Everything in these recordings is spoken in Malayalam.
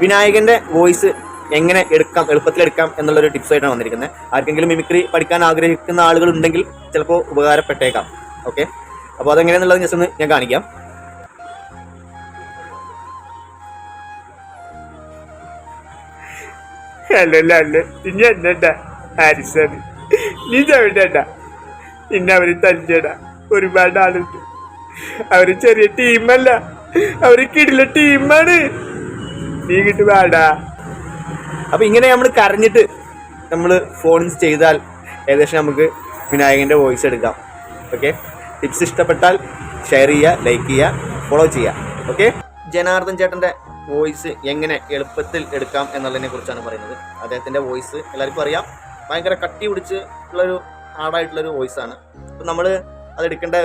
വിനായകന്റെ വോയിസ് എങ്ങനെ എളുപ്പത്തിലെടുക്കാം എന്നുള്ളൊരു ടിപ്സ് ആയിട്ടാണ് വന്നിരിക്കുന്നത്. ആർക്കെങ്കിലും മിമിക്രി പഠിക്കാൻ ആഗ്രഹിക്കുന്ന ആളുകൾ ഉണ്ടെങ്കിൽ ചിലപ്പോൾ ഉപകാരപ്പെട്ടേക്കാം. ഓക്കെ, അപ്പോൾ അതെങ്ങനെയാണെന്നുള്ളത് ജസ്റ്റ് ഒന്ന് ഞാൻ കാണിക്കാം. അല്ലല്ല ഇനി എന്നട്ടാ ഹാരിസാണ്, നീ ചവിട്ടേട്ടാ. ഇന്ന് അവര് തല്ലിയടാ, ഒരുപാട് ആളുണ്ട്. അവര് ചെറിയ ടീമല്ല, അവര് കിടില ടീമാണ്. നീ കിട്ടു വേടാ. അപ്പൊ ഇങ്ങനെ നമ്മൾ കരഞ്ഞിട്ട് നമ്മൾ ഫോണിൽ ചെയ്താൽ ഏകദേശം നമുക്ക് വിനായകന്റെ വോയിസ് എടുക്കാം. ഓക്കെ, ടിപ്സ് ഇഷ്ടപ്പെട്ടാൽ ഷെയർ ചെയ്യുക, ലൈക്ക് ചെയ്യുക, ഫോളോ ചെയ്യുക. ഓക്കെ, ജനാർദ്ദൻ ചേട്ടൻ്റെ വോയിസ് എങ്ങനെ എളുപ്പത്തിൽ എടുക്കാം എന്നുള്ളതിനെ കുറിച്ചാണ് പറയുന്നത്. അദ്ദേഹത്തിൻ്റെ വോയിസ് എല്ലാവർക്കും അറിയാം, ഭയങ്കര കട്ടി പിടിച്ച് ഉള്ളൊരു ഹാർഡായിട്ടുള്ളൊരു വോയിസാണ്. അപ്പം നമ്മൾ അതെടുക്കേണ്ട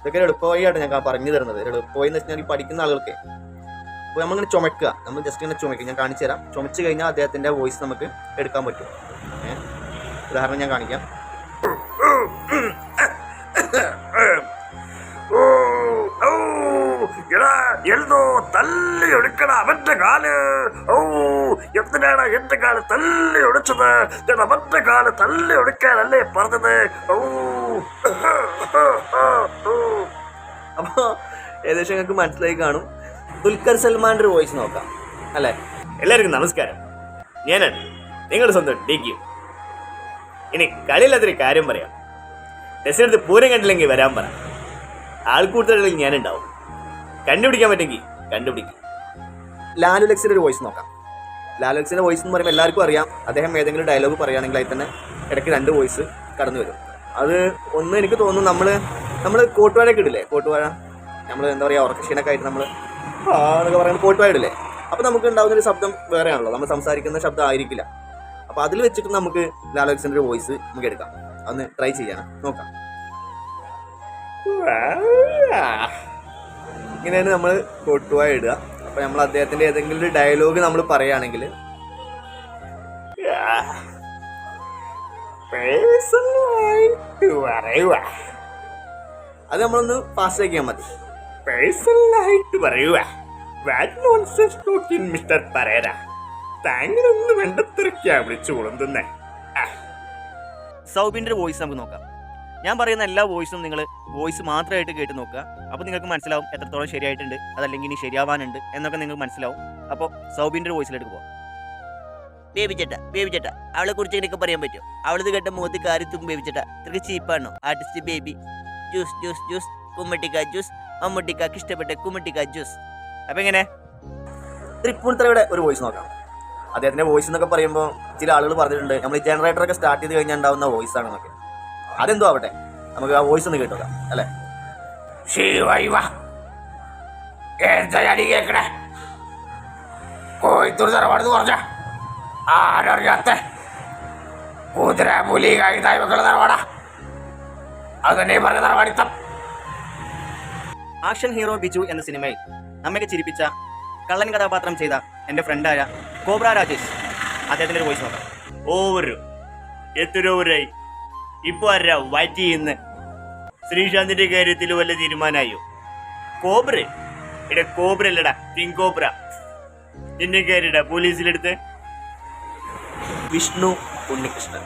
ഇതൊക്കെ എളുപ്പവഴിയായിട്ട് ഞാൻ പറഞ്ഞു തരുന്നത്. എളുപ്പവഴി എന്ന് വെച്ചാൽ പഠിക്കുന്ന ആളുകൾക്ക് അപ്പോൾ നമ്മളിങ്ങനെ ചുമക്കുക, നമ്മൾ ജസ്റ്റ് ഇങ്ങനെ ചുമക്കുക. ഞാൻ കാണിച്ചു തരാം. ചുമച്ച് കഴിഞ്ഞാൽ അദ്ദേഹത്തിൻ്റെ വോയിസ് നമുക്ക് എടുക്കാൻ പറ്റും. ഉദാഹരണം ഞാൻ കാണിക്കാം. എഴുതോ തല്ലി ഒടുക്കണ അവന്റെ കാല്. ഓ എന്തിനാണ് എന്റെ കാല് തല്ലി ഒടിച്ചത്? ഞാൻ അവന്റെ കാല് തല്ലി ഒടുക്കാനല്ലേ പറഞ്ഞത്. ഓ അപ്പോൾ ഏകദേശം നിങ്ങൾക്ക് മനസ്സിലായി കാണും. ദുൽഖർ സൽമാൻ്റെ ഒരു വോയിസ് നോക്കാം അല്ലേ. എല്ലാവർക്കും നമസ്കാരം, ഞാനാണ് നിങ്ങളുടെ സ്വന്തം ഡിക്കി. ഇനി കളിയില്ലാത്തൊരു കാര്യം പറയാം. ടെസ്റ്റിനടുത്ത് പൂരം കണ്ടില്ലെങ്കിൽ വരാൻ പറ. ആൾക്കൂട്ടത്തിൽ ഞാനുണ്ടാവും. കണ്ടുപിടിക്കാൻ പറ്റുമെങ്കിൽ കണ്ടുപിടിക്കും. ലാലു ലക്സിൻ്റെ ഒരു വോയിസ് നോക്കാം. ലാലു ലക്സിൻ്റെ വോയിസ് എന്ന് പറയുമ്പോൾ എല്ലാവർക്കും അറിയാം. അദ്ദേഹം ഏതെങ്കിലും ഡയലോഗ് പറയുകയാണെങ്കിൽ അതിൽ തന്നെ ഇടയ്ക്ക് 2 വോയിസ് കടന്നു വരും. അത് ഒന്ന് എനിക്ക് തോന്നുന്നു നമ്മൾ കോട്ടുവാഴയൊക്കെ ഇടില്ലേ, കോട്ടുവാഴ നമ്മൾ എന്താ പറയുക ഓർക്കഷീനൊക്കെ ആയിട്ട് നമ്മൾ എന്നൊക്കെ പറയുന്നത് കോട്ടുവാഴ ഇടില്ലേ. അപ്പോൾ നമുക്ക് ഉണ്ടാകുന്നൊരു ശബ്ദം വേറെയാണല്ലോ, നമ്മൾ സംസാരിക്കുന്ന ശബ്ദം ആയിരിക്കില്ല. അപ്പോൾ അതിൽ വെച്ചിട്ട് നമുക്ക് ലാലു ലക്സിൻ്റെ ഒരു വോയിസ് നമുക്ക് എടുക്കാം. അതൊന്ന് ട്രൈ ചെയ്യണം, നോക്കാം. ഇങ്ങനെയാണ് നമ്മൾ കോട്ടുവാഴ ഇടുക. അപ്പോൾ നമ്മൾ അദ്ദേഹത്തിൻ്റെ ഏതെങ്കിലും ഒരു ഡയലോഗ് നമ്മൾ പറയുകയാണെങ്കിൽ അത് നമ്മളൊന്ന് ഫാസ്റ്റ് ആക്കിയാൽ മതി. പേഴ്സണലായിട്ട് പറയുക, മിസ്റ്റർ പരേര താങ്കളൊന്ന് വേണ്ടത്തിരക്കാ വിളിച്ചു കൊള്ളുന്നേ. സൗബിൻ്റെ ഒരു വോയിസ് നമുക്ക് നോക്കാം. ഞാൻ പറയുന്ന എല്ലാ വോയിസും നിങ്ങൾ വോയിസ് മാത്രമായിട്ട് കേട്ട് നോക്കുക. അപ്പോൾ നിങ്ങൾക്ക് മനസ്സിലാവും എത്രത്തോളം ശരിയായിട്ടുണ്ട്, അതല്ലെങ്കിൽ ഇനി ശരിയാവാനുണ്ട് എന്നൊക്കെ നിങ്ങൾക്ക് മനസ്സിലാവും. അപ്പോൾ സൗബിൻ്റെ ഒരു വോയിസിലേക്ക് പോകാം. ബേബി ചേട്ടാ അവളെ കുറിച്ച് എനിക്ക് പറയാൻ പറ്റും. അവളത് കേട്ട മുഖത്ത് കാര്യത്തും ബേബി ചേട്ടാ ഇത്രയ്ക്ക് ചീപ്പാണോ? Artist baby juice juice juice കുമ്മട്ടിക്ക ജ്യൂസ് മമ്മൂട്ടിക്കാക്ക് ഇഷ്ടപ്പെട്ട കുമ്മട്ടിക്ക ജ്യൂസ്. അപ്പം എങ്ങനെ തൃപ്പൂണിത്തറയുടെ ഒരു വോയിസ് നോക്കാം. അദ്ദേഹത്തിൻ്റെ വോയിസ് എന്നൊക്കെ പറയുമ്പോൾ ചില ആളുകൾ പറഞ്ഞിട്ടുണ്ട് നമ്മൾ ഈ ജനറേറ്ററൊക്കെ സ്റ്റാർട്ട് ചെയ്ത് കഴിഞ്ഞാൽ ഉണ്ടാവുന്ന വോയിസ് ആണെന്നൊക്കെ. അതെന്തോ ആവട്ടെ, നമുക്ക് ആ വോയിസ് ഒന്ന് കേട്ടോക്കാം അല്ലേ. കോയത്തൂർ തറവാടെന്ന് പറഞ്ഞ ആരറിയാത്ത കുതിര പുലി കൈതായി വെക്കുന്ന തറവാടാ. അത് തന്നെ പറഞ്ഞ തറവാടിത്തം. ആക്ഷൻ ഹീറോ ബിജു എന്ന സിനിമയിൽ നമ്മയൊക്കെ ചിരിപ്പിച്ച കള്ളൻ കഥാപാത്രം ചെയ്ത എൻ്റെ ഫ്രണ്ടായ കോബ്ര രാജേഷ്, അദ്ദേഹത്തിൻ്റെ ഒരു വോയിസ് നോക്കാം. ഓവർ എത്രയോവരായി ഇപ്പൊ ആരാ വാറ്റ് ചെയ്യുന്ന? ശ്രീശാന്തിന്റെ കാര്യത്തിൽ വല്ല തീരുമാനമായോ? കോബ്ര ഇട കോബ്ര അല്ലടാ, കിങ് കോബ്ര. നിന്നെ കയറിടാ പോലീസിലെടുത്ത്. വിഷ്ണു ഉണ്ണികൃഷ്ണൻ,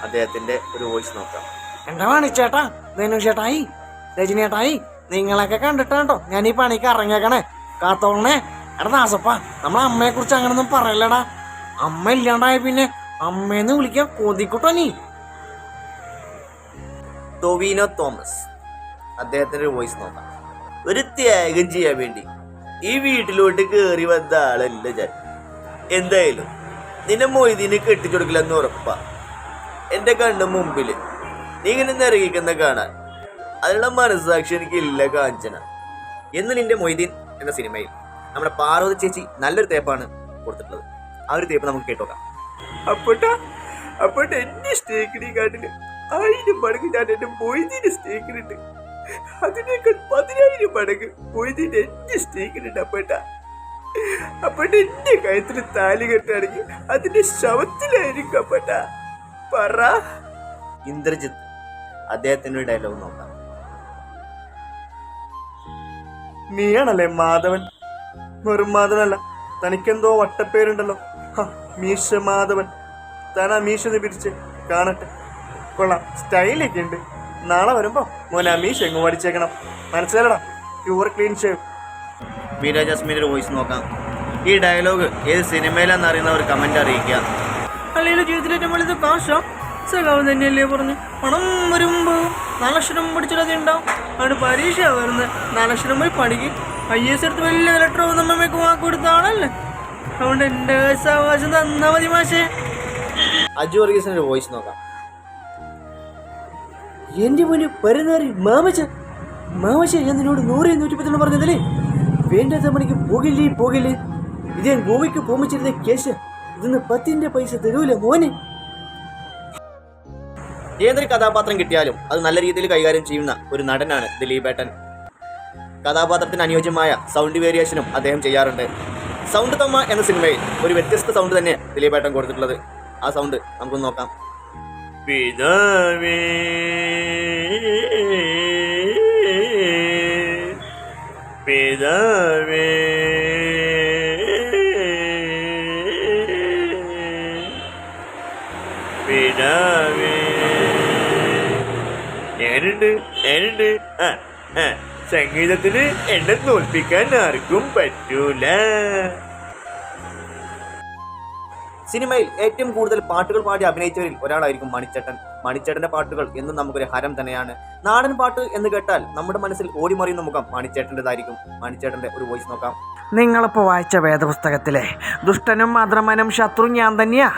അദ്ദേഹത്തിന്റെ ഒരു വോയിസ് നോക്കാം. എന്റെ വാണിച്ചേട്ടാ, ധനു ചേട്ടായി, രജനി ചേട്ടായി, നിങ്ങളൊക്കെ കണ്ടിട്ടാട്ടോ ഞാൻ ഈ പണിക്ക് ഇറങ്ങിയേക്കണേ. കാത്തോളണേ. എടാ ദാസപ്പ, നമ്മളെ അമ്മയെ കുറിച്ച് അങ്ങനൊന്നും പറയല്ലടാ. അമ്മ ഇല്ലാണ്ടായ പിന്നെ അമ്മേന്ന് വിളിക്കാൻ കൊതിക്കുട്ടോ നീ. ടൊവിനോ തോമസ്, അദ്ദേഹത്തിന്റെ ഒരു വോയിസ് നോക്കാം. ഒരു ത്യാഗം ചെയ്യാൻ വേണ്ടി ഈ വീട്ടിലോട്ട് കയറി വന്ന ആളല്ല ഞാൻ. എന്തായാലും നിന്നെ മൊയ്തീനെ കെട്ടിച്ചൊടുക്കില്ലെന്ന് ഉറപ്പാ. എന്റെ കണ്ണു മുമ്പില് നീ ഇങ്ങനെ നിറങ്ങിക്കുന്ന കാണാൻ അതിനുള്ള മനസ്സാക്ഷി എനിക്കില്ല കാഞ്ചന എന്ന് നിന്റെ മൊയ്തീൻ എന്ന സിനിമയിൽ നമ്മുടെ പാർവതി ചേച്ചി നല്ലൊരു തേപ്പാണ് കൊടുത്തിട്ടുള്ളത്. ആ ഒരു തേപ്പ് നമുക്ക് കേട്ടോക്കാം. അപ്പോട്ടെ എന്റെ സ്റ്റേക്കിനെ കാട്ടില് 1000 മടങ്ങ് ഞാൻ എന്റെ മൊയ്തീന്റെ സ്റ്റേക്കിനുണ്ട്. അതിനേക്കാൾ 10,000 മടങ്ങ് മൊയ്തീന്റെ എന്റെ സ്റ്റേക്കിനുണ്ട്. അപ്പോട്ടെ എന്റെ കഴുത്തിൽ താലി കെട്ടാണെങ്കിൽ അതിന്റെ ശവത്തിലായിരിക്കും. അപ്പോട്ടാ പറ. ഇന്ദ്രജിത്ത്, അദ്ദേഹത്തിന്റെ ഒരു ഡയലോഗ് നോക്കാം. നീയാണല്ലേ മാധവൻ? വെറും മാധവനല്ല, തനിക്കെന്തോ വട്ടപ്പേരുണ്ടല്ലോ. മീശ മാധവൻ. താൻ ആ മീശ ഒന്ന് പിരിച്ച് കാണട്ടെ. കൊള്ളാം, സ്റ്റൈലൊക്കെ ഉണ്ട്. നാളെ വരുമ്പോ മോനെ ആ മീശ എങ്ങും പഠിച്ചേക്കണം. മനസ്സിലായടാ? Pure clean shave. മീര ജാസ്മിൻ്റെ വോയിസ് നോക്കാം. ഈ ഡയലോഗ് ഏത് സിനിമയിലാണെന്ന് അറിയുന്നവർ കമൻ്റ് അറിയിക്കുക. അല്ലെങ്കിൽ ജീവിതത്തിൽ ഏറ്റവും വലുത് കാശാ. സഖാവ് തന്നെയല്ലേ പറഞ്ഞു, പണം വരുമ്പോൾ 4 ലക്ഷം പഠിച്ചാലത് ഉണ്ടാവും. അവിടെ പരീക്ഷ വരുന്നത് 4 ലക്ഷം പോയി പഠിക്കും. IAS എടുത്ത് വലിയ ലെറ്റർ നമ്മമ്മയ്ക്ക് വാക്ക് കൊടുത്ത ആളല്ലേ. അതുകൊണ്ട് എൻ്റെ അവകാശം തന്നാ മതി മാഷേ. അജു വർഗീസിൻ്റെ വോയിസ് നോക്കാം. എന്റെ മോന് പരനാറി മാമച്ച ഞാൻ നിന്നോട് 100-110 പറഞ്ഞതല്ലേ വേണ്ടാത്ത പണിക്ക് പോകില്ലേ. ഇത് ഞാൻ ഗോവയ്ക്ക് പോമിച്ചിരുന്ന കേശ. ഇതൊന്ന് 10 പൈസ തരൂല മോനെ. ഏതൊരു കഥാപാത്രം കിട്ടിയാലും അത് നല്ല രീതിയിൽ കൈകാര്യം ചെയ്യുന്ന ഒരു നടനാണ് ദിലീപേട്ടൻ. കഥാപാത്രത്തിന് അനുയോജ്യമായ സൗണ്ട് വേരിയേഷനും അദ്ദേഹം ചെയ്യാറുണ്ട്. സൗണ്ട് തമ്മ എന്ന സിനിമയിൽ ഒരു വ്യത്യസ്ത സൗണ്ട് തന്നെ ദിലീപേട്ടൻ കൊടുത്തിട്ടുള്ളത്. ആ സൗണ്ട് നമുക്കൊന്ന് നോക്കാം. പിതാവേ പിതാവേ പിതാവേ. ഞാനുണ്ട്. സംഗീതത്തിന് എന്നെ തോൽപ്പിക്കാൻ ആർക്കും പറ്റൂല. സിനിമയിൽ ഏറ്റവും കൂടുതൽ പാട്ടുകൾ പാടി അഭിനയിച്ചവരിൽ ഒരാളായിരിക്കും മണിച്ചേട്ടൻ. മണിച്ചേട്ടന്റെ പാട്ടുകൾ എന്നും നമുക്കൊരു ഹരം തന്നെയാണ്. നാടൻ പാട്ട് എന്ന് കേട്ടാൽ നമ്മുടെ മനസ്സിൽ ഓടിമറിയുന്ന മുഖം മണിച്ചേട്ടൻ്റെതായിരിക്കും. മണിച്ചേട്ടന്റെ ഒരു വോയിസ് നോക്കാം. നിങ്ങളിപ്പോൾ വായിച്ച വേദപുസ്തകത്തിലെ ദുഷ്ടനും അധർമ്മനും ശത്രു ഞാൻ തന്നെയാ.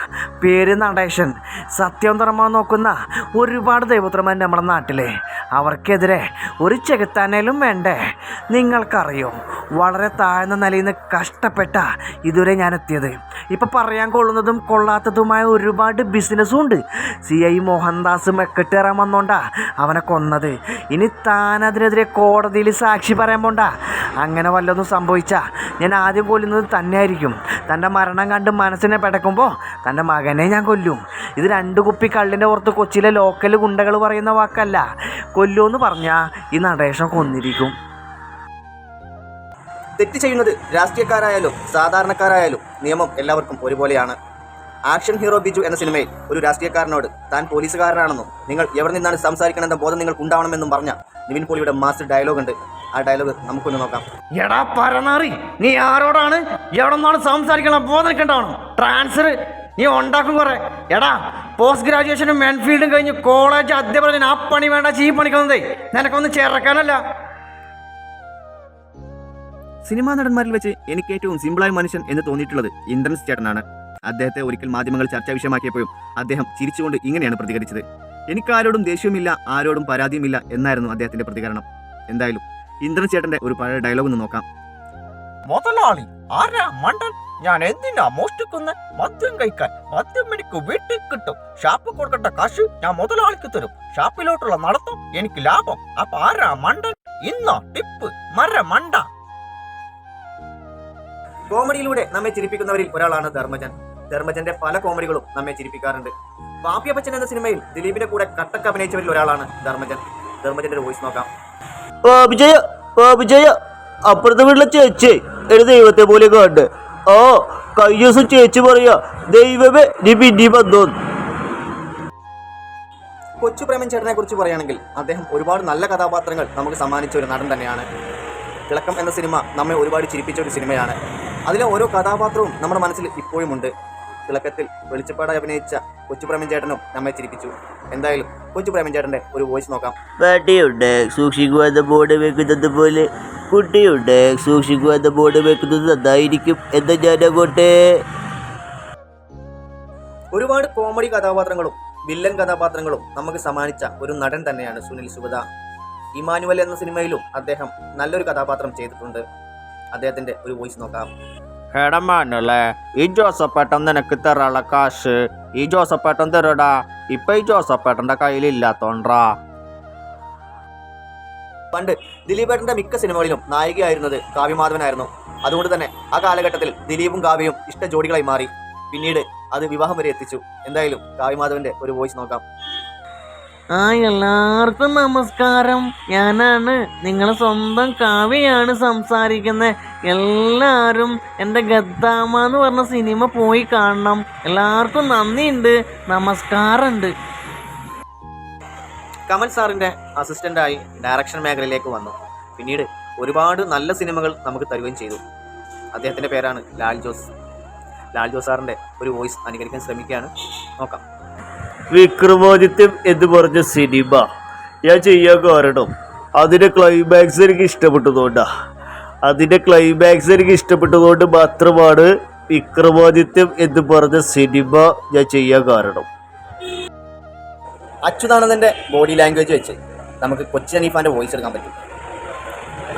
പേര് നടേശൻ. സത്യവും ധർമ്മവും നോക്കുന്ന ഒരുപാട് ദൈവപുത്രന്മാർ നമ്മുടെ നാട്ടിലെ. അവർക്കെതിരെ ഒരു ചെകുത്താനേലും വേണ്ടേ? നിങ്ങൾക്കറിയോ, വളരെ താഴ്ന്ന നിലയിൽ നിന്ന് കഷ്ടപ്പെട്ട ഇതുവരെ ഞാൻ എത്തിയത്. ഇപ്പം പറയാൻ കൊള്ളുന്നതും കൊള്ളാത്തതുമായ ഒരുപാട് ബിസിനസ്സും ഉണ്ട്. CI മോഹൻദാസ് മെക്കെട്ടേറാൻ വന്നോണ്ടാ അവനെ കൊന്നത്. ഇനി താനതിനെതിരെ കോടതിയിൽ സാക്ഷി പറയാൻ പോണ്ട. അങ്ങനെ വല്ലതും സംഭവിച്ചാൽ ഞാൻ ആദ്യം കൊല്ലുന്നത് തന്നെയായിരിക്കും. തൻ്റെ മരണം കണ്ട് മനസ്സിനെ പിടക്കുമ്പോൾ തൻ്റെ മകനെ ഞാൻ കൊല്ലും. ഇത് 2 കുപ്പി കള്ളിൻ്റെ പുറത്ത് കൊച്ചിയിലെ ലോക്കൽ ഗുണ്ടകൾ പറയുന്ന വാക്കല്ല. കൊല്ലുമെന്ന് പറഞ്ഞാൽ ഈ നടേശൻ കൊന്നിരിക്കും. തെറ്റ് ചെയ്യുന്നത് രാഷ്ട്രീയക്കാരായാലും സാധാരണക്കാരായാലും നിയമം എല്ലാവർക്കും ഒരുപോലെയാണ്. ആക്ഷൻ ഹീറോ ബിജു എന്ന സിനിമയിൽ ഒരു രാഷ്ട്രീയക്കാരനോട് താൻ പോലീസുകാരനാണെന്നും നിങ്ങൾ എവിടെ നിന്നാണ് സംസാരിക്കണമെന്ന ബോധം നിങ്ങൾക്ക് ഉണ്ടാവണമെന്നും പറഞ്ഞ നിവിൻ പോളിയുടെ മാസ്റ്റർ ഡയലോഗ് ഉണ്ട്. ആ ഡയലോഗ് നമുക്കൊന്ന് നോക്കാം. എടാ പരനാറി, നീ ആരോടാണ് എവിടെ നിന്നാണ് സംസാരിക്കണം? ബോധനിക്കണ്ടാവണം. ട്രാൻസ്ഫർ നീ ഉണ്ടാക്കും കുറേ. എടാ പോസ്റ്റ് ഗ്രാജുവേഷനും എൻഫീൽഡും കഴിഞ്ഞ് കോളേജ് അധ്യാപകൻ ആ പണി വേണ്ട ഈ പണിക്കുന്നതേ നിനക്കൊന്ന് ചേർക്കാനല്ല. സിനിമാ നടന്മാരിൽ വെച്ച് എനിക്ക് ഏറ്റവും സിമ്പിളായ മനുഷ്യൻ എന്ന് തോന്നിയിട്ടുള്ളത് ഇന്ദ്രൻസ് ചേട്ടനാണ്. അദ്ദേഹത്തെ ഒരിക്കൽ മാധ്യമങ്ങൾ ചർച്ചാ വിഷയമാക്കിയപ്പോഴും അദ്ദേഹം ചിരിച്ചുകൊണ്ട് ഇങ്ങനെയാണ് പ്രതികരിച്ചത്. എനിക്കാരോടും ദേഷ്യവുമില്ല, ആരോടും പരാതിയുമില്ല എന്നായിരുന്നു അദ്ദേഹത്തിന്റെ പ്രതികരണം. എന്തായാലും ഇന്ദ്രൻസ് ചേട്ടന്റെ ഒരു പഴയ ഡയലോഗ് ഒന്ന് നോക്കാം. മുതലാളി ആരാ മണ്ടൻ? ഞാൻ എന്തിനാ മോഷ്ടിക്കുന്ന? മദ്യം കഴിക്കാൻ മദ്യം എനിക്ക് വീട്ടിൽ കിട്ടും. ഷാപ്പ് കൊടുക്കേണ്ട കാശ് ഞാൻ മുതലാളിക്ക് തരും. ഷാപ്പിലോട്ടുള്ള നടത്തം എനിക്ക് ലാഭം. അപ്പൊ ആരാ മണ്ടൻ? ഇന്നോ ടിപ്പ് മര മണ്ട. കോമഡിയിലൂടെ നമ്മെ ചിരിപ്പിക്കുന്നവരിൽ ഒരാളാണ് ധർമ്മജൻ. ധർമ്മജന്റെ പല കോമഡികളും നമ്മെ ചിരിപ്പിക്കാറുണ്ട്. പാപ്പിയപ്പച്ചൻ എന്ന സിനിമയിൽ ദിലീപിന്റെ കൂടെ കട്ടക്ക് അഭിനയിച്ചവരിൽ ഒരാളാണ് ധർമ്മജൻ. ധർമ്മജന്റെ ഒരു വോയിസ് നോക്കാം. വിജയ അപ്പുറത്തെ വീട്ടിലെ ചേച്ചി ഒരു ദൈവത്തെ പോലെ കണ്ട് കഴിഞ്ഞ ദിവസം ചേച്ചി പറയാ, ദൈവമേ നീ പിന്നെ വന്നോ. കൊച്ചു പ്രേമൻ ചേട്ടനെ കുറിച്ച് പറയുകയാണെങ്കിൽ അദ്ദേഹം ഒരുപാട് നല്ല കഥാപാത്രങ്ങൾ നമുക്ക് സമ്മാനിച്ച ഒരു നടൻ തന്നെയാണ്. തിളക്കം എന്ന സിനിമ നമ്മെ ഒരുപാട് ചിരിപ്പിച്ച ഒരു സിനിമയാണ്. അതിലെ ഓരോ കഥാപാത്രവും നമ്മുടെ മനസ്സിൽ ഇപ്പോഴും ഉണ്ട്. തിളക്കത്തിൽ വെളിച്ചപ്പാടായി അഭിനയിച്ച കൊച്ചു പ്രേമൻ ചേട്ടനും നമ്മെ ചിരിപ്പിച്ചു. എന്തായാലും കൊച്ചു പ്രേമൻ ചേട്ടന്റെ ഒരു വോയിസ് നോക്കാം. പാട്ടിയുണ്ട് സൂക്ഷിക്കുവാത്ത ബോർഡ് വെക്കുന്നത് പോലെ, കുട്ടിയുണ്ട് സൂക്ഷിക്കുവാത്ത ബോർഡ് വെക്കുന്നത് നന്നായിരിക്കും എന്ന് ഞാനങ്ങോട്ടെ. ഒരുപാട് കോമഡി കഥാപാത്രങ്ങളും വില്ലൻ കഥാപാത്രങ്ങളും നമുക്ക് സമ്മാനിച്ച ഒരു നടൻ തന്നെയാണ് സുനിൽ സുഗത. ഇമാനുവൽ എന്ന സിനിമയിലും അദ്ദേഹം നല്ലൊരു കഥാപാത്രം ചെയ്തിട്ടുണ്ട്. അദ്ദേഹത്തിന്റെ ഒരു വോയിസ് നോക്കാം. എടമാനല്ലേ ഈ ജോസഫേട്ടൻ നിനക്ക് തരാനുള്ള കാശ് ഈ ജോസഫേട്ടൻ തരടാ. ഇപ്പൊ ഈ ജോസഫേട്ടന്റെ കയ്യിലില്ലാത്തോണ്ടാ. പണ്ട് ദിലീപേട്ടന്റെ മിക്ക സിനിമകളിലും നായികയായിരുന്നത് കാവ്യമാധവനായിരുന്നു. അതുകൊണ്ട് തന്നെ ആ കാലഘട്ടത്തിൽ ദിലീപും കാവ്യയും ഇഷ്ട ജോഡികളായി മാറി. പിന്നീട് അത് വിവാഹം വരെ എത്തിച്ചു. എന്തായാലും കാവ്യമാധവന്റെ ഒരു വോയിസ് നോക്കാം. എല്ലാവർക്കും നമസ്കാരം. ഞാനാണ് നിങ്ങളെ സ്വന്തം കാവ്യയാണ് സംസാരിക്കുന്നത്. എല്ലാവരും എൻ്റെ ഗദ്ദാമ എന്ന് പറഞ്ഞ സിനിമ പോയി കാണണം. എല്ലാവർക്കും നന്ദിയുണ്ട്, നമസ്കാരമുണ്ട്. കമൽ സാറിൻ്റെ അസിസ്റ്റൻ്റായി ഡയറക്ഷൻ മേഖലയിലേക്ക് വന്നു. പിന്നീട് ഒരുപാട് നല്ല സിനിമകൾ നമുക്ക് തരുകയും ചെയ്തു. അദ്ദേഹത്തിൻ്റെ പേരാണ് ലാൽ ജോസ്. ലാൽ ജോസ് സാറിൻ്റെ ഒരു വോയിസ് അനുകരിക്കാൻ ശ്രമിക്കുകയാണ്, നോക്കാം. വിക്രമാദിത്യം എന്ന് പറഞ്ഞ സിനിമ ഞാൻ ചെയ്യാൻ കാരണം അതിൻ്റെ ക്ലൈമാക്സ് എനിക്ക് ഇഷ്ടപ്പെട്ടതുകൊണ്ട് മാത്രമാണ് വിക്രമാദിത്യം എന്ന് പറഞ്ഞ സിനിമ ഞാൻ ചെയ്യാൻ കാരണം. അച്യുതാനന്ദൻ്റെ ബോഡി ലാംഗ്വേജ് വെച്ച് നമുക്ക് കൊച്ചിൻ ഹനീഫാൻ്റെ വോയിസ് എടുക്കാൻ പറ്റും.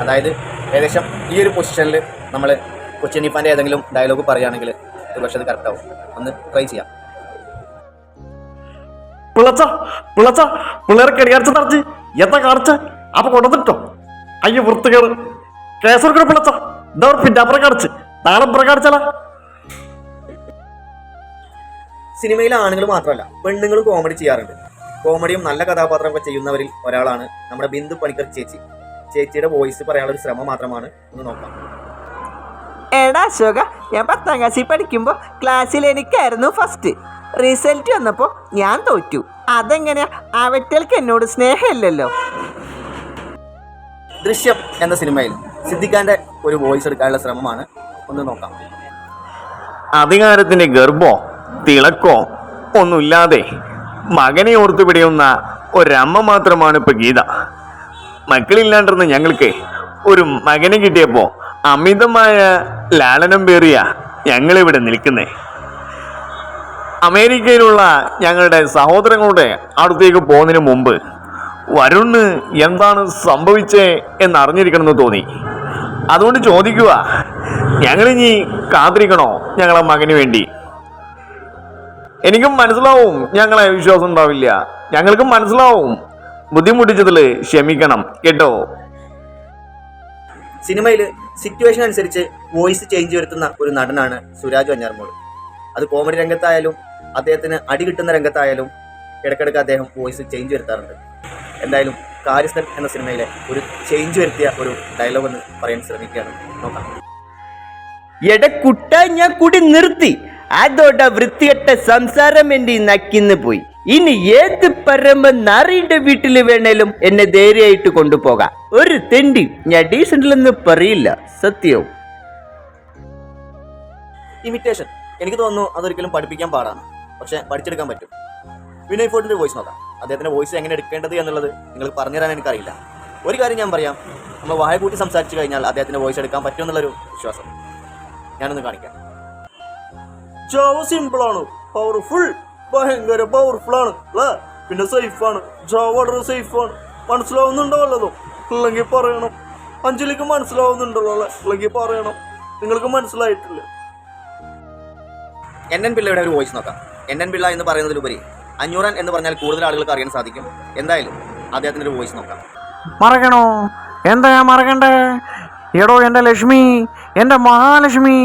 അതായത് ഏകദേശം ഈ ഒരു പൊസിഷനിൽ നമ്മൾ കൊച്ചിൻ ഹനീഫാൻ്റെ ഏതെങ്കിലും ഡയലോഗ് പറയുകയാണെങ്കിൽ ഒരു പക്ഷേ അത് കറക്റ്റ് ആവും. ഒന്ന് ട്രൈ ചെയ്യാം. പിള്ളേരെ കെടിയാർച്ച തറച്ച് എന്താ കാണിച്ച അപ്പൊ കൊണ്ടുവന്നിട്ടോ? അയ്യോ വൃത്തികേട് കേസർക്കട പിള്ളച്ച എന്താ പിന്നെ അപ്പുറം കാണിച്ച് നാളെ അപ്പുറം കാണിച്ചാലാ. സിനിമയിലെ ആണുങ്ങൾ മാത്രമല്ല പെണ്ണുങ്ങളും കോമഡി ചെയ്യാറുണ്ട്. കോമഡിയും നല്ല കഥാപാത്രമൊക്കെ ചെയ്യുന്നവരിൽ ഒരാളാണ് നമ്മുടെ ബിന്ദു പണിക്കർ ചേച്ചി. ചേച്ചിയുടെ വോയിസ് പറയാനുള്ള ഒരു ശ്രമം മാത്രമാണ്, ഒന്ന് നോക്കാം. എടാ അശോക, ഞാൻ 10ാം ക്ലാസ്സിൽ പഠിക്കുമ്പോൾ ക്ലാസ്സിൽ എനിക്കായിരുന്നു ഫസ്റ്റ്. റിസൾട്ട് വന്നപ്പോൾ ഞാൻ തോറ്റു. അതെങ്ങനെയാ? അവറ്റൾക്ക് എന്നോട് സ്നേഹമില്ലല്ലോ. ദൃശ്യം എന്ന സിനിമയിൽ സിദ്ദിഖാന്റെ ഒരു വോയിസ് എടുക്കാനുള്ള ശ്രമമാണ്, ഒന്ന് നോക്കാം. അധികാരത്തിന്റെ ഗർഭോ തിളക്കോ ഒന്നുമില്ലാതെ മകനെ ഓർത്തു പിടിയുന്ന ഒരമ്മ മാത്രമാണ് ഇപ്പൊ ഗീത. മക്കളില്ലാണ്ടിരുന്ന ഞങ്ങൾക്ക് ഒരു മകനെ കിട്ടിയപ്പോ അമിതമായ ലാളനം പേറിയ ഞങ്ങളിവിടെ നിൽക്കുന്നേ. അമേരിക്കയിലുള്ള ഞങ്ങളുടെ സഹോദരങ്ങളുടെ അടുത്തേക്ക് പോകുന്നതിന് മുമ്പ് വരുണ് എന്താണ് സംഭവിച്ചേ എന്നറിഞ്ഞിരിക്കണമെന്ന് തോന്നി. അതുകൊണ്ട് ചോദിക്കുക, ഞങ്ങളിനി കാത്തിരിക്കണോ ഞങ്ങളെ മകന് വേണ്ടി? എനിക്കും മനസ്സിലാവും ഞങ്ങളെ വിശ്വാസം ഉണ്ടാവില്ല, ഞങ്ങൾക്കും മനസ്സിലാവും. ബുദ്ധിമുട്ടിച്ചതിൽ ക്ഷമിക്കണം കേട്ടോ. സിനിമയിൽ സിറ്റുവേഷൻ അനുസരിച്ച് വോയിസ് ചേഞ്ച് വരുത്തുന്ന ഒരു നടനാണ് സുരാജ് വഞ്ഞാറമ്മൂട്. അത് കോമഡി രംഗത്തായാലും അദ്ദേഹത്തിന് അടി കിട്ടുന്ന രംഗത്തായാലും ഇടയ്ക്കിടയ്ക്ക് അദ്ദേഹം വോയിസ് ചേഞ്ച് വരുത്താറുണ്ട്. എന്തായാലും കാര്യസ്ഥൻ എന്ന സിനിമയിലെ ഒരു ചേഞ്ച് വരുത്തിയ ഒരു ഡയലോഗ് ഒന്ന് പറയാൻ ശ്രമിക്കുകയാണ്, നോക്കാം. എടക്കുട്ട, ഞാൻ കൂടി നിർത്തി. അതോടെ വൃത്തികെട്ട സംസാരം എൻ്റെ നക്കിന്ന് പോയി. ഇനി ഏത് പരമ നാറിയുടെ വീട്ടിൽ വേണേലും എന്നെ ധൈര്യമായിട്ട് കൊണ്ടുപോകാം. ഒരു തെണ്ടി ഞാൻ ഡീസൻ്റിലെന്ന് പറയില്ല, സത്യവും. ഇമിറ്റേഷൻ എനിക്ക് തോന്നുന്നു അതൊരിക്കലും പഠിപ്പിക്കാൻ പാടാണ്, പക്ഷെ പഠിച്ചെടുക്കാൻ പറ്റും. വിനയ് ഫോർട്ടിൻ്റെ വോയിസ് നോക്കാം. അദ്ദേഹത്തിൻ്റെ വോയിസ് എങ്ങനെ എടുക്കേണ്ടത് എന്നുള്ളത് നിങ്ങൾ പറഞ്ഞുതരാൻ എനിക്കറിയില്ല. ഒരു കാര്യം ഞാൻ പറയാം, നമ്മൾ വായ കൂട്ടി സംസാരിച്ചു കഴിഞ്ഞാൽ അദ്ദേഹത്തിൻ്റെ വോയിസ് എടുക്കാൻ പറ്റുമെന്നുള്ളൊരു വിശ്വാസം ഞാനൊന്ന് കാണിക്കാം. ജാവ സിമ്പിളാണ്, പവർഫുൾ, ഭയങ്കര പവർഫുൾ ആണ് അല്ലേ? പിന്നെ സേഫാണ്. ജാവ വളരെ സേഫാണ്. മനസ്സിലാവുന്നുണ്ടോ വല്ലതും? ഇല്ലെങ്കിൽ പറയണം. അഞ്ജലിക്ക് മനസ്സിലാവുന്നുണ്ടല്ലോ അല്ലേ? ഇല്ലെങ്കിൽ പറയണം. നിങ്ങൾക്ക് മനസ്സിലായിട്ടില്ല. NN പിള്ളയുടെ ഒരു വോയിസ് നോക്കാം. NN പിള്ള എന്ന് പറയുന്നതിലുപരി അഞ്ഞൂറൻ എന്ന് പറഞ്ഞാൽ കൂടുതൽ ആളുകൾക്ക് അറിയാൻ സാധിക്കും. എന്തായാലും അദ്ദേഹത്തിൻ്റെ ഒരു വോയിസ് നോക്കാം. മറക്കണോ? എന്താ ഞാൻ മറക്കണ്ടേ? എടോ എൻ്റെ ലക്ഷ്മി, എൻ്റെ മഹാലക്ഷ്മി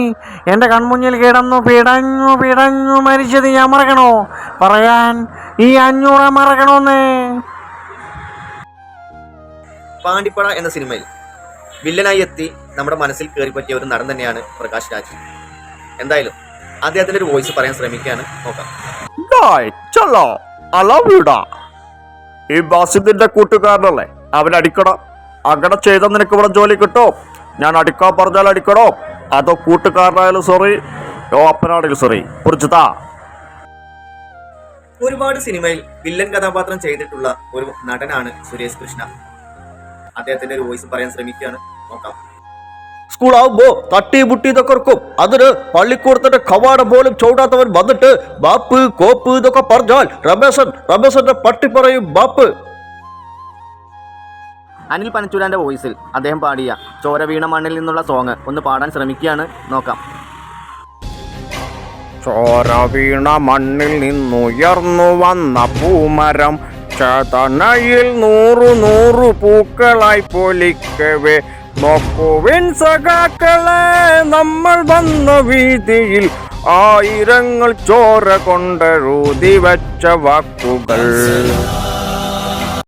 എൻ്റെ കൺമുന്നിൽ കിടന്നു പിടഞ്ഞു മരിച്ചത് ഞാൻ മറക്കണോ? പറയാൻ ഈ 500 മറക്കണോന്നേ. പാണ്ടിപ്പട എന്ന സിനിമയിൽ വില്ലനായി എത്തി നമ്മുടെ മനസ്സിൽ കയറി പറ്റിയ ഒരു നടൻ തന്നെയാണ് പ്രകാശ് രാജ്. എന്തായാലും അദ്ദേഹത്തിൻ്റെ ഒരു വോയിസ് പറയാൻ ശ്രമിക്കുകയാണ്, നോക്കാം. ഈ ബാസിദിന്റെ കൂട്ടുകാരനല്ലേ, അവൻ അടിക്കടോ. അങ്ങനെ ചെയ്ത നിനക്ക് ഇവിടെ ജോലി കിട്ടോ? ഞാൻ അടിക്കാൻ പറഞ്ഞാൽ അടിക്കടോ? അതോ കൂട്ടുകാരനായാലും സോറി, അപ്പനാണെങ്കിലും സോറി, കുറിച്ചതാ. ഒരുപാട് സിനിമയിൽ വില്ലൻ കഥാപാത്രം ചെയ്തിട്ടുള്ള ഒരു നടനാണ് സുരേഷ് കൃഷ്ണ. അദ്ദേഹത്തിന്റെ ഒരു വോയിസ് പറയാൻ ശ്രമിക്കുകയാണ്, നോക്കാം. സ്കൂളാവുമ്പോ തട്ടി മുട്ടി ഇതൊക്കെ ഇറക്കും. അതിന് പള്ളിക്കൂടത്തിന്റെ കവാടം പോലും ചവിടാത്തവൻ വന്നിട്ട് ബാപ്പ് കോപ്പ് ഇതൊക്കെ പറഞ്ഞാൽ രമേശന്റെ പട്ടി പറയും ബാപ്പ്. അനിൽ പനച്ചൂരാന്റെ വോയിസിൽ അദ്ദേഹം പാടിയ ചോര വീണ മണ്ണിൽ നിന്നുള്ള സോങ് ഒന്ന് പാടാൻ ശ്രമിക്കുകയാണ്, നോക്കാം. ചോര വീണ മണ്ണിൽ നിന്നുയർന്നു വന്ന പൂമരം ചേതനയിൽ 100 പൂക്കളായി പൊലിക്കവേ നോക്കുവിൻ സഖാക്കളെ, നമ്മൾ വന്ന വീതിയിൽ 1000 ചോര കൊണ്ടെഴുതി വെച്ച വാക്കുകൾ.